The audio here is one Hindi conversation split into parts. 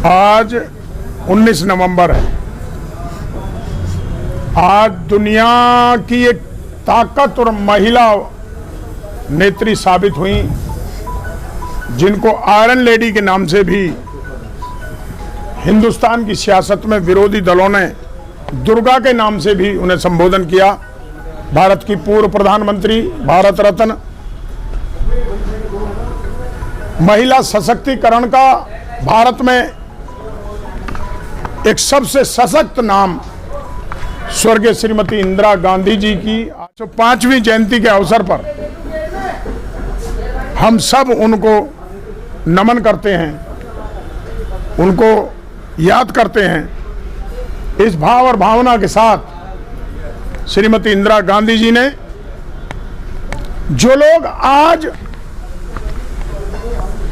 आज 19 नवंबर है। आज दुनिया की एक ताकत और महिला नेत्री साबित हुई, जिनको आयरन लेडी के नाम से भी हिंदुस्तान की सियासत में विरोधी दलों ने दुर्गा के नाम से भी उन्हें संबोधन किया। भारत की पूर्व प्रधानमंत्री, भारत रत्न, महिला सशक्तिकरण का भारत में एक सबसे सशक्त नाम स्वर्गीय श्रीमती इंदिरा गांधी जी की 105वीं जयंती के अवसर पर हम सब उनको नमन करते हैं, उनको याद करते हैं। इस भाव और भावना के साथ श्रीमती इंदिरा गांधी जी ने, जो लोग आज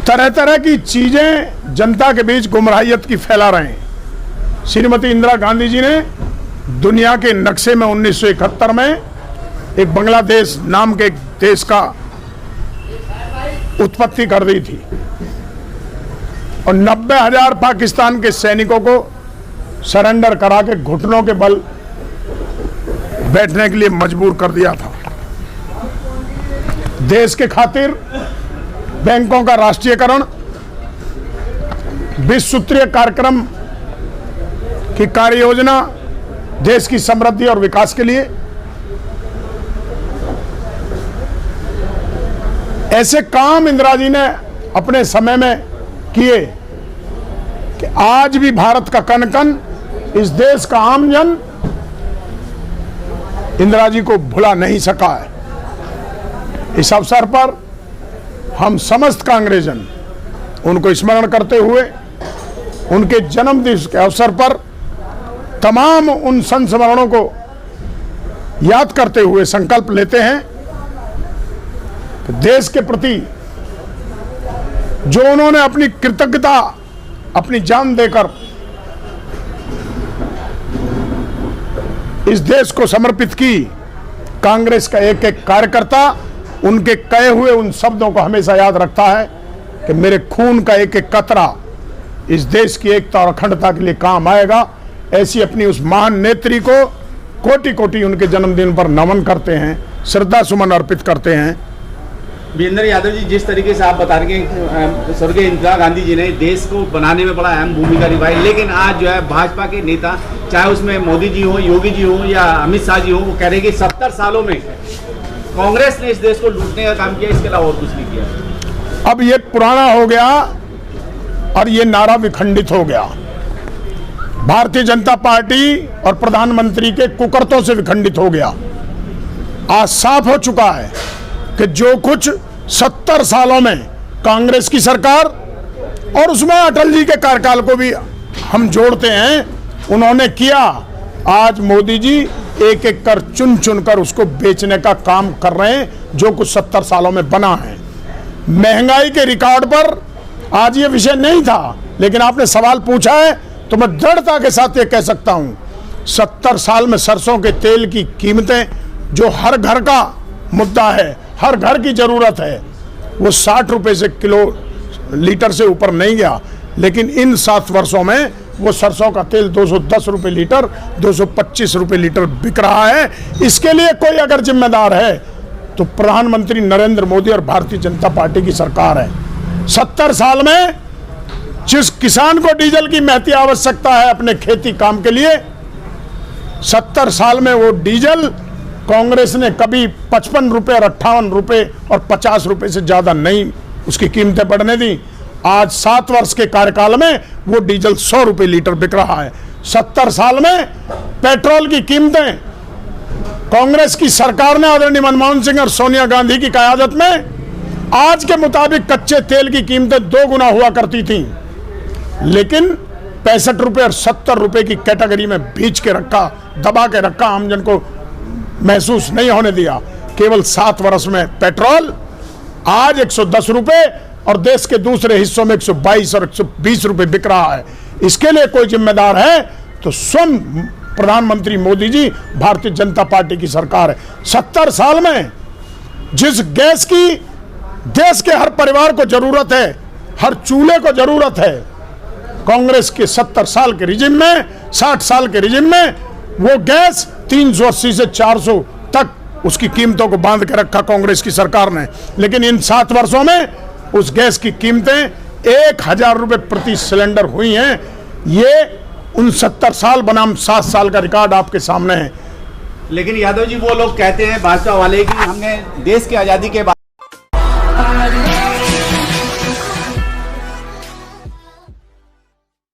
तरह तरह की चीजें जनता के बीच गुमराहियत की फैला रहे हैं, श्रीमती इंदिरा गांधी जी ने दुनिया के नक्शे में 1971 में एक बांग्लादेश नाम के एक देश का उत्पत्ति कर दी थी और 90,000 पाकिस्तान के सैनिकों को सरेंडर करा के घुटनों के बल बैठने के लिए मजबूर कर दिया था। देश के खातिर बैंकों का राष्ट्रीयकरण, 20 सूत्रीय कार्यक्रम की कार्य योजना देश की समृद्धि और विकास के लिए, ऐसे काम इंदिरा जी ने अपने समय में किए कि आज भी भारत का कण कण, इस देश का आमजन इंदिरा जी को भुला नहीं सका है। इस अवसर पर हम समस्त कांग्रेसजन उनको स्मरण करते हुए, उनके जन्मदिन के अवसर पर तमाम उन संस्मरणों को याद करते हुए संकल्प लेते हैं कि देश के प्रति जो उन्होंने अपनी कृतज्ञता, अपनी जान देकर इस देश को समर्पित की, कांग्रेस का एक एक कार्यकर्ता उनके कहे हुए उन शब्दों को हमेशा याद रखता है कि मेरे खून का एक एक कतरा इस देश की एकता और अखंडता के लिए काम आएगा। ऐसी अपनी उस महान नेत्री को कोटि कोटि उनके जन्मदिन पर नमन करते हैं, श्रद्धा सुमन अर्पित करते हैं। वीरेंद्र यादव जी, जिस तरीके से आप बता रहे हैं स्वर्गीय इंदिरा गांधी जी ने देश को बनाने में बड़ा अहम भूमिका निभाई, लेकिन आज जो है भाजपा के नेता, चाहे उसमें मोदी जी हो, योगी जी हो या अमित शाह जी हो, वो कह रहे हैं कि 70 सालों में कांग्रेस ने इस देश को लूटने का काम किया, इसके अलावा और कुछ नहीं किया। अब ये पुराना हो गया और ये नारा विखंडित हो गया। भारतीय जनता पार्टी और प्रधानमंत्री के कुकर्तों से विखंडित हो गया। आज साफ हो चुका है कि जो कुछ 70 सालों में कांग्रेस की सरकार और उसमें अटल जी के कार्यकाल को भी हम जोड़ते हैं, उन्होंने किया, आज मोदी जी एक एक कर चुन चुन कर उसको बेचने का काम कर रहे हैं, जो कुछ 70 सालों में बना है। महंगाई के रिकॉर्ड पर आज ये विषय नहीं था, लेकिन आपने सवाल पूछा है तो मैं दृढ़ता के साथ ये कह सकता हूं, 70 साल में सरसों के तेल की कीमतें, जो हर घर का मुद्दा है, हर घर की जरूरत है, वो 60 रुपए से किलो लीटर से ऊपर नहीं गया, लेकिन इन 7 वर्षों में वो सरसों का तेल 210 रुपए लीटर, 225 रुपए लीटर बिक रहा है। इसके लिए कोई अगर जिम्मेदार है तो प्रधानमंत्री नरेंद्र मोदी और भारतीय जनता पार्टी की सरकार है। 70 साल में जिस किसान को डीजल की महती आवश्यकता है अपने खेती काम के लिए, 70 साल में वो डीजल कांग्रेस ने कभी 55 रुपए और 58 रुपए और 50 रुपए से ज्यादा नहीं उसकी कीमतें बढ़ने दी। आज 7 वर्ष के कार्यकाल में वो डीजल 100 रुपए लीटर बिक रहा है। 70 साल में पेट्रोल की कीमतें कांग्रेस की सरकार ने आदरणीय मनमोहन सिंह और सोनिया गांधी की क़यादत में आज के मुताबिक कच्चे तेल की कीमतें 2 गुना हुआ करती थीं, लेकिन 65 रुपए और 70 रुपए की कैटेगरी में बीच के रखा, दबा के रखा, आमजन को महसूस नहीं होने दिया। केवल 7 वर्ष में पेट्रोल आज 110 रुपए और देश के दूसरे हिस्सों में 122 और 120 रुपए बिक रहा है। इसके लिए कोई जिम्मेदार है तो स्वयं प्रधानमंत्री मोदी जी, भारतीय जनता पार्टी की सरकार है। 70 साल में जिस गैस की देश के हर परिवार को जरूरत है, हर चूल्हे को जरूरत है, कांग्रेस के 70 साल के रिजिम में, 60 साल के रिजिम में वो गैस 380 से 400 तक उसकी कीमतों को बांध के रखा कांग्रेस की सरकार ने। लेकिन इन 7 वर्षों में उस गैस की कीमतें 1000 रुपए प्रति सिलेंडर हुई हैं। ये 69 साल बनाम 7 साल का रिकॉर्ड आपके सामने है। लेकिन यादव जी वो लोग कहते हैं भाजपा वाले कि हमने देश की आज़ादी के बाद